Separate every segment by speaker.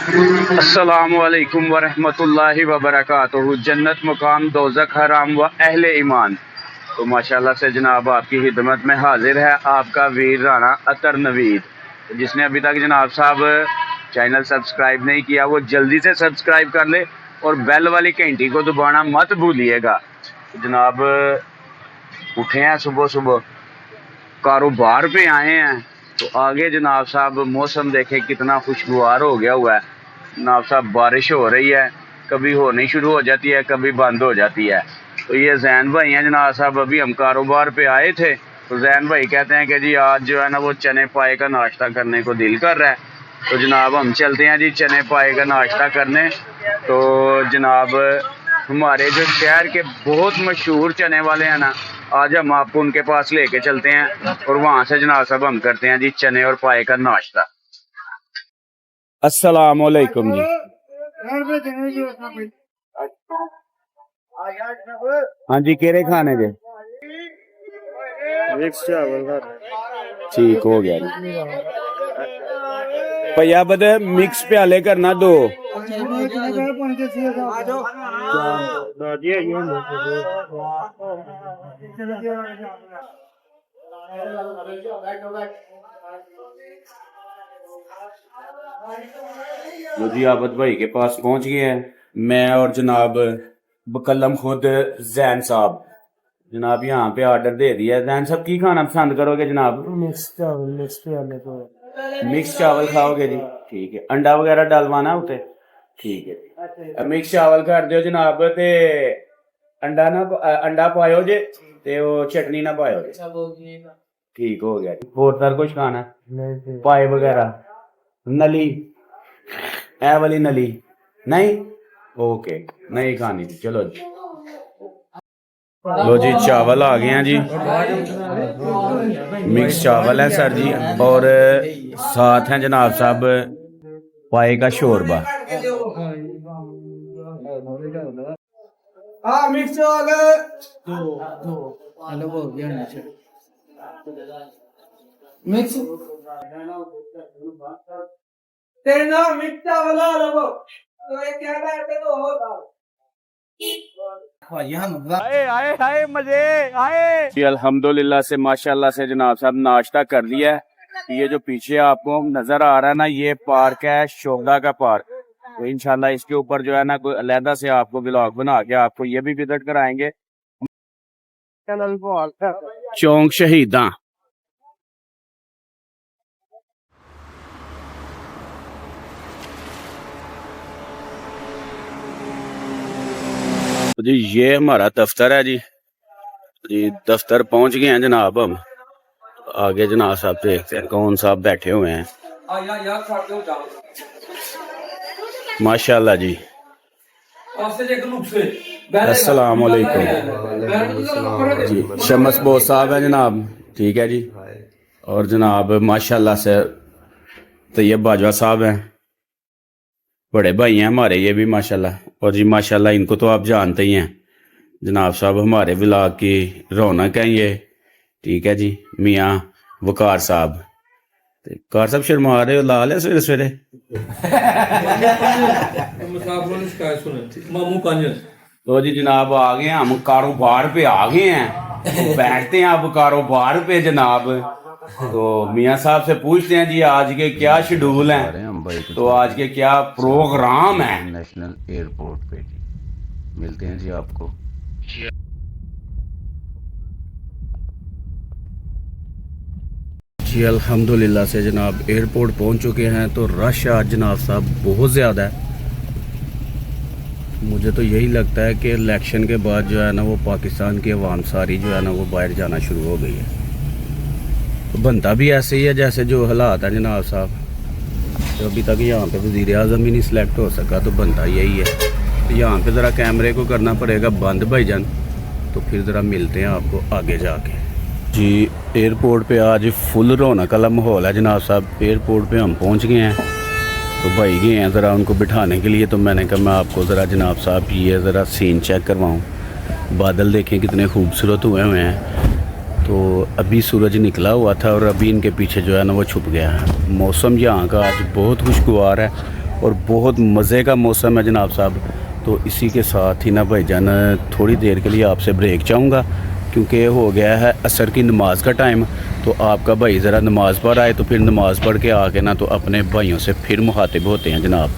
Speaker 1: अस्सलामुअलैकुम वरहमतुल्लाहि वबरकातुहू। जन्नत मुकाम दोज़ख हराम व अहले ईमान। तो माशाल्लाह से जनाब आपकी खिदमत में हाजिर है आपका वीर राणा अतर नवीद। तो जिसने अभी तक जनाब साहब चैनल सब्सक्राइब नहीं किया वो जल्दी से सब्सक्राइब कर ले और बेल वाली घंटी को दबाना मत भूलिएगा। तो जनाब उठे हैं सुबह सुबह, कारोबार पे आए हैं। तो आगे जनाब साहब मौसम देखे कितना खुशगवार हो गया हुआ है। जनाब साहब बारिश हो रही है, कभी होनी शुरू हो जाती है, कभी बंद हो जाती है। तो ये जैन भाई हैं जनाब साहब, अभी हम कारोबार पे आए थे तो जैन भाई कहते हैं कि जी आज जो है ना वो चने पाए का नाश्ता करने को दिल कर रहा है। तो जनाब हम चलते हैं जी चने पाए का नाश्ता करने। तो जनाब हमारे जो शहर के बहुत मशहूर चने वाले हैं ना, आज हम आपको उनके पास लेके चलते हैं और वहाँ से जनाब साहब हम करते हैं जी चने और पाए का नाश्ता। अस्सलाम वालेकुम जी। हाँ जी, केरे खाने जे
Speaker 2: मिक्स चावल
Speaker 1: ठीक हो गया जी। भैया बदे मिक्स प्याले करना दो। लो जी आबद भाई के पास पहुंच गए हैं, मैं और जनाब बकलम खुद जैन साहब। जनाब यहाँ पे ऑर्डर दे दिया। जैन साहब की खाना पसंद करोगे जनाब?
Speaker 2: मिक्स चावल मिक्स प्याले तो
Speaker 1: मिक्स चावल खाओगे जी, ठीक है। अंडा वगैरह डालवाना उते, ठीक है। मिक्स चावल कर दियो जनाब, ते अंडा ना अंडा पायो जे ते वो चटनी ना पायो जे, ठीक हो गया। और सर कुछ खाना पाए वगैरह नली ए वाली नली नहीं, ओके नहीं खानी थी, चलो जी। लो जी चावल आ गए हैं जी, मिक्स चावल है सर जी, और साथ हैं जनाब साहब पाए का शोरबा।
Speaker 2: हाँ मिक्स चावल मिक्स तेना मिक्स चावल लगो तो ये क्या करते हो
Speaker 1: आए आए आए मजे आए जी। अल्हम्दुलिल्लाह से माशाल्लाह से जनाब साहब नाश्ता कर लिया है। ये जो पीछे आपको नजर आ रहा है ना, ये पार्क है शोभा का पार्क। तो इंशाल्लाह इसके ऊपर जो है ना कोई अलहदा से आपको व्लॉग बना के आपको ये भी विजिट कराएंगे। चौंक शहीदा जी, ये हमारा दफ्तर है जी। जी दफ्तर पहुंच गए हैं जनाब हम। आगे जनाब साहब देखते हैं कौन साहब बैठे हुए हैं। माशाल्लाह जी। अस्सलाम वालेकुम जी। शमस बोस साहब है जनाब, ठीक है जी। और जनाब माशाल्लाह से तैयब बाजवा साहब हैं, बड़े भाई हैं हमारे ये भी माशाल्लाह। और जी माशाल्लाह इनको तो आप जानते ही हैं, जनाब साहब हमारे व्लॉग की रौनक है ये, ठीक है जी। मियाँ वकार साहब, कार साहब शर्मा रहे हो, लाल है सवेरे सवेरे। तो जी जनाब आ गए हम कारोबार पे आ गए हैं, बैठते हैं अब कारोबार पे जनाब। तो मियाँ साहब से पूछते हैं जी आज के क्या शेड्यूल हैं, तो आज के क्या प्रोग्राम है।
Speaker 3: नेशनल एयरपोर्ट पे जी मिलते हैं जी आपको।
Speaker 1: जी अल्हम्दुलिल्लाह से जनाब एयरपोर्ट पहुंच चुके हैं। तो रश आज जनाब साहब बहुत ज़्यादा है। मुझे तो यही लगता है कि इलेक्शन के बाद जो है ना वो पाकिस्तान की अवाम सारी जो है ना वो बाहर जाना शुरू हो गई है। तो बनता भी ऐसे ही है जैसे जो हालात है जनाब साहब। तो अभी तक यहाँ पे वज़ीर आज़म ही नहीं सिलेक्ट हो सका, तो बनता यही है। तो यहाँ पे ज़रा कैमरे को करना पड़ेगा बंद भाईजान, तो फिर ज़रा मिलते हैं आपको आगे जाके जी। एयरपोर्ट पे आज फुल रौनक वाला माहौल है जनाब साहब। एयरपोर्ट पे हम पहुँच गए हैं, तो भाई गए हैं ज़रा उनको बिठाने के लिए। तो मैंने कहा मैं आपको ज़रा जनाब साहब ये ज़रा सीन चेक करवाऊँ। बादल देखें कितने खूबसूरत हुए हैं। तो अभी सूरज निकला हुआ था और अभी इनके पीछे जो है ना वो छुप गया है। मौसम यहाँ का आज बहुत खुशगवार है
Speaker 3: और बहुत मज़े का मौसम है जनाब साहब। तो इसी के साथ ही ना भाईजान थोड़ी देर के लिए आपसे ब्रेक चाहूँगा, क्योंकि हो गया है असर की नमाज का टाइम। तो आपका भाई ज़रा नमाज़ पढ़ आए, तो फिर नमाज़ पढ़ के आके ना तो अपने भाइयों से फिर मुखातिब होते हैं जनाब।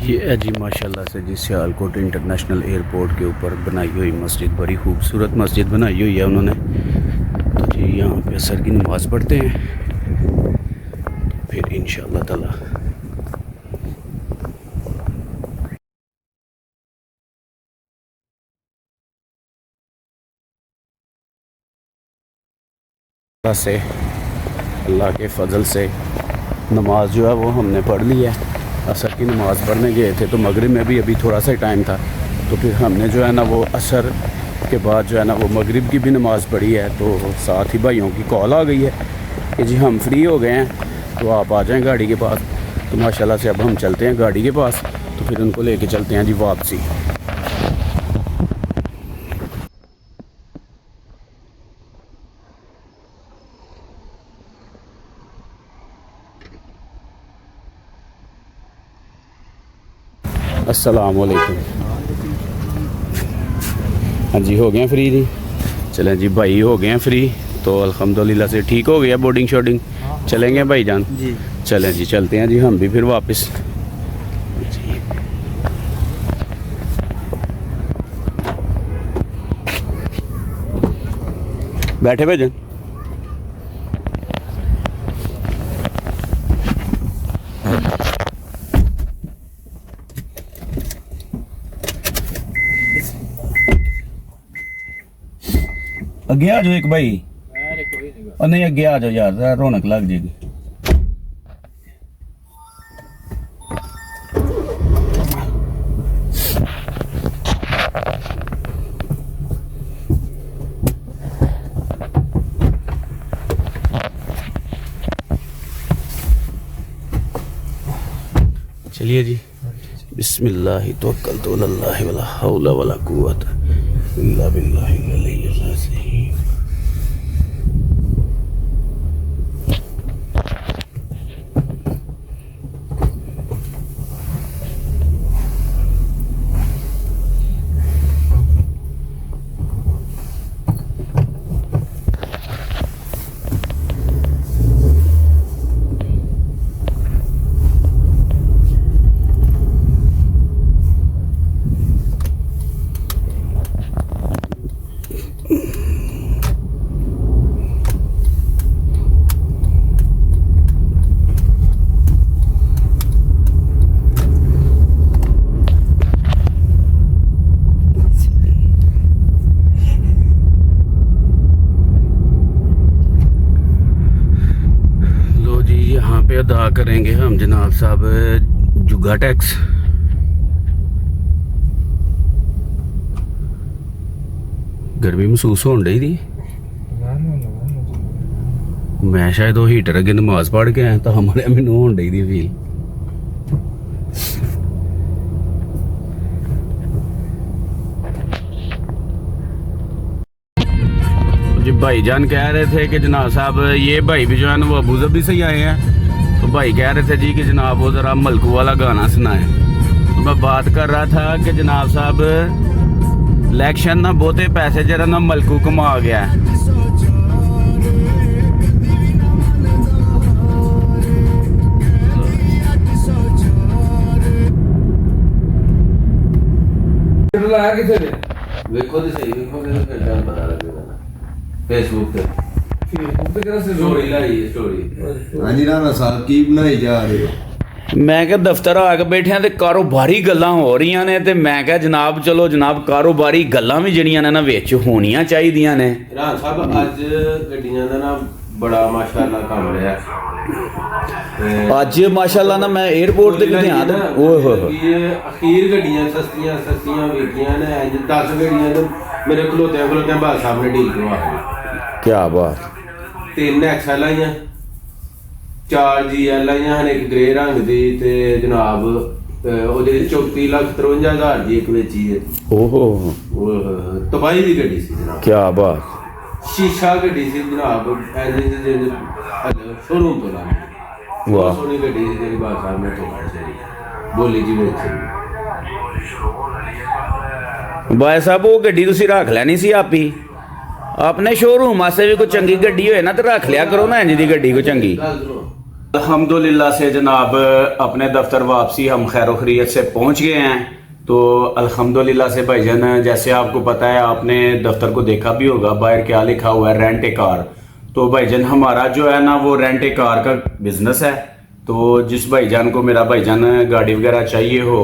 Speaker 3: ये है जी माशाल्लाह से जी सियालकोट इंटरनेशनल एयरपोर्ट के ऊपर बनाई हुई मस्जिद, बड़ी खूबसूरत मस्जिद बनाई हुई है उन्होंने। तो जी यहाँ पे असर की नमाज़ पढ़ते हैं, तो फिर इंशाअल्लाह ताला से अल्लाह के फ़ज़ल से नमाज जो है वो हमने पढ़ ली है। असर की नमाज़ पढ़ने गए थे तो मगरिब में भी अभी थोड़ा सा टाइम था, तो फिर हमने जो है ना वो असर के बाद जो है ना वो मगरिब की भी नमाज़ पढ़ी है। तो साथ ही भाइयों की कॉल आ गई है कि जी हम फ्री हो गए हैं, तो आप आ जाएं गाड़ी के पास। तो माशाल्लाह से अब हम चलते हैं गाड़ी के पास, तो फिर उनको लेके चलते हैं जी वापसी। अस्सलाम वालेकुम। हाँ जी हो गए फ्री जी। चलें जी भाई हो गए हैं फ्री, तो अल्हम्दुलिल्लाह से ठीक हो गया बोर्डिंग शोर्डिंग। चलेंगे भाईजान जी, चलें जी चलते हैं जी हम भी फिर वापस। बैठे भाईजान। अगे आ जाओ एक भाई, और नहीं अगे आ जाओ यार, जरा रौनक लग जाएगी। चलिए जी, बिस्मिल्लाह तवक्कलतु अल्लाह वला हौला वला कुव्वता इल्ला बिल्लाहिल अलिय्यिल अज़ीम। पे अदा करेंगे हम जनाब साहब जुगा टैक्स। गर्मी महसूस होने रही थी, मैं शायद वो हीटर अगे नमाज पढ़ के आया, तो हमारे मैनू होने रही थी फील। जी भाईजान कह रहे थे कि जनाब साहब ये भाई भी जो है ना वो अबू धाबी से ही आए हैं, तो भाई कह रहे थे जी कि जनाब वो ज़रा मलकू वाला गाना सुनाए। तो मैं बात कर रहा था कि जनाब साहब इलेक्शन ना बहुते पैसे जरा ना मलकू कमा गया है।
Speaker 1: देखो तो सही, देखो तो फिर जान पता लगेगा ना फेसबुक पे स्टोरी लाई है स्टोरी।
Speaker 4: हाँ जी राणा साहब की बनाई जा रही हो?
Speaker 3: मैं क्या दफ्तर आ के बैठे ते कारोबारी गल्लां हो रही ने, ते मैं क्या जनाब चलो जनाब कारोबारी गल्लां भी जड़ियां ने ना विच होनियां चाहिदियां ने।
Speaker 4: राणा साहब अज गड्डियां दा ना बड़ा माशाअल्लाह काम रहा
Speaker 3: अज माशाअल्लाह ना मैं एयरपोर्ट ते ध्यान ओए होए
Speaker 4: अखीर गड्डियां सस्तियां सस्तियां वेखियां ने। अज 10 गड्डियां तो मेरे खलोत्या बाल साहब ने डील करवा दी।
Speaker 3: क्या बात।
Speaker 4: 3 एक्सएल आईयां, 4 जीएल आईयां हन, एक ग्रे रंग दी ते जनाब ਉਹਦੇ 34,53,000 ਦੀ ਇੱਕ ਵੇਚੀ ਹੈ।
Speaker 3: ओहो
Speaker 4: ਤਬਾਹੀ ਦੀ ਗੱਡੀ ਸੀ ਜਨਾਬ।
Speaker 3: क्या बात।
Speaker 4: शीशा गड्डी सी जनाब, शोरूम तो ला
Speaker 3: वाह
Speaker 4: सोनी गड्डी सी जेडी बाल साहब ने तो ਬੋਲੀ ਜੀ ਵਿੱਚ
Speaker 3: भाई साहब वो गड्डी तुसी रख लेनी सी आप ही अपने शोरूम वास्ते भी कोई चंगी गड्डी होए ना तो रख लिया करो ना इंज दी गड्डी को चंगी।
Speaker 4: ਗੱਲ ਸੁਣੋ
Speaker 3: अल्हम्दुलिल्लाह से जनाब अपने दफ्तर वापसी हम खैर खैरियत से पहुंच गए हैं। तो अल्हम्दुलिल्लाह से भाईजान जैसे आपको पता है आपने दफ्तर को देखा भी होगा बाहर क्या लिखा हुआ है रेंट ए कार। तो भाईजान हमारा जो है ना वो रेंट ए कार का बिजनेस है। तो जिस भाईजान को मेरा भाईजान गाड़ी वगैरह चाहिए हो,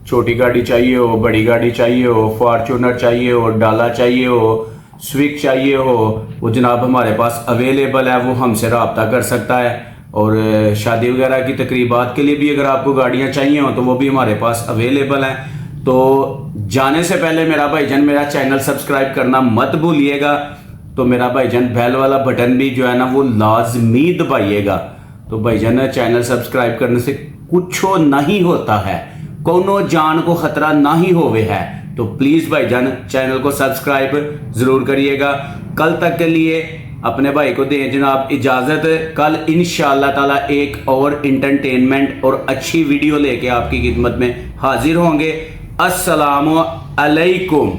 Speaker 3: छोटी गाड़ी चाहिए हो, बड़ी गाड़ी चाहिए हो, फॉर्चूनर चाहिए हो, डाला चाहिए हो, स्विफ्ट चाहिए हो, वो जनाब हमारे पास अवेलेबल है, वो हमसे रब्ता कर सकता है। और शादी वगैरह की तकरीबात के लिए भी अगर आपको गाड़ियाँ चाहिए हो तो वो भी हमारे पास अवेलेबल हैं। तो जाने से पहले मेरा भाईजान मेरा चैनल सब्सक्राइब करना मत भूलिएगा। तो मेरा भाईजान बेल वाला बटन भी जो है ना वो लाजमी दबाइएगा। तो भाईजान चैनल सब्सक्राइब करने से कुछ नहीं होता है, कोनो जान को खतरा नहीं होवे है। तो प्लीज भाईजान चैनल को सब्सक्राइब जरूर करिएगा। कल तक के लिए अपने भाई को दें जनाब इजाजत। कल इंशाअल्लाह ताला एक और इंटरटेनमेंट और अच्छी वीडियो लेके आपकी खिदमत में हाजिर होंगे। अस्सलामु अलैकुम।